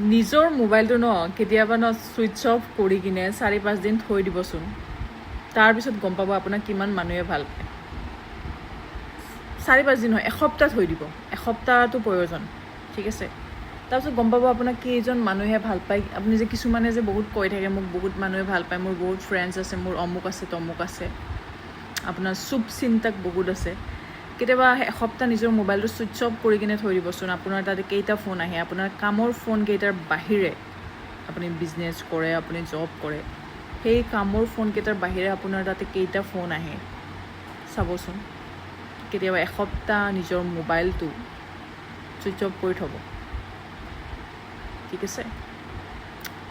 নিজৰ মোবাইলটো কেতিয়াবা ছুইচ অফ কৰি কিনে 4-5 দিন থৈ দিবচোন তাৰপিছত গম পাব আপোনাক কিমান মানুহে ভাল পায় 4-5 দিন হয় এসপ্তাহ থৈ দিব এসপ্তাহটো প্ৰয়োজন ঠিক আছে তাৰপিছত গম পাব আপোনাক কেইজন মানুহে ভাল পায় আপুনি যে কিছুমানে যে বহুত কৈ থাকে মোক বহুত মানুহে ভাল পায় মোৰ বহুত ফ্ৰেণ্ডছ আছে মোৰ অমুক আছে তমুক আছে আপোনাৰ শুভ চিন্তাক বহুত আছে কেতিয়াবা এসপ্তাহ নিজৰ মোবাইলটো ছুইচ অফ কৰি কিনে থৈ দিবচোন আপোনাৰ তাতে কেইটা ফোন আহে আপোনাৰ কামৰ ফোন কেইটাৰ বাহিৰে আপুনি বিজনেছ কৰে আপুনি জব কৰে সেই কামৰ ফোন কেইটাৰ বাহিৰে আপোনাৰ তাতে কেইটা ফোন আহে চাবচোন কেতিয়াবা এসপ্তাহ নিজৰ মোবাইলটো ছুইচ অফ কৰি থ'ব ঠিক আছে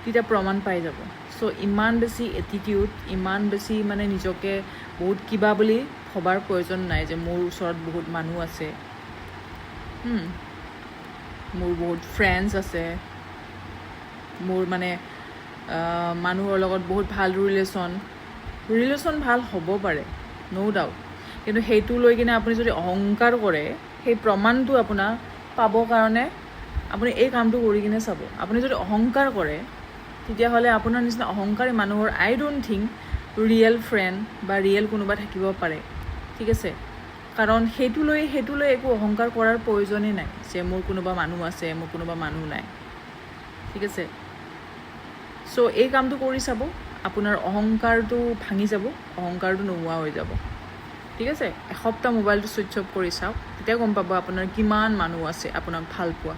তেতিয়া প্ৰমাণ পাই যাব চ' ইমান বেছি এটিটিউড ইমান বেছি মানে নিজকে বহুত কিবা বুলি ভবাৰ প্ৰয়োজন নাই যে মোৰ ওচৰত বহুত মানুহ আছে মোৰ বহুত ফ্ৰেণ্ডছ আছে মোৰ মানে মানুহৰ লগত বহুত ভাল ৰিলেশ্যন ভাল হ'ব পাৰে ন' ডাউট কিন্তু সেইটো লৈ কিনে আপুনি যদি অহংকাৰ কৰে সেই প্ৰমাণটো আপোনাৰ পাবৰ কাৰণে আপুনি এই কামটো কৰি কিনে চাব আপুনি যদি অহংকাৰ কৰে তেতিয়াহ'লে আপোনাৰ নিচিনা অহংকাৰী মানুহৰ আই ডোণ্ট থিংক ৰিয়েল ফ্ৰেণ্ড বা ৰিয়েল কোনোবা থাকিব পাৰে ঠিক আছে কাৰণ সেইটো লৈ একো অহংকাৰ কৰাৰ প্ৰয়োজনেই নাই যে মোৰ কোনোবা মানুহ আছে মোৰ কোনোবা মানুহ নাই ঠিক আছে চ' এই কামটো কৰি চাব আপোনাৰ অহংকাৰটো ভাঙি যাব অহংকাৰটো নোহোৱা হৈ যাব ঠিক আছে এসপ্তাহ মোবাইলটো ছুইচ অফ কৰি চাওক তেতিয়া গম পাব আপোনাৰ কিমান মানুহ আছে আপোনাক ভাল পোৱা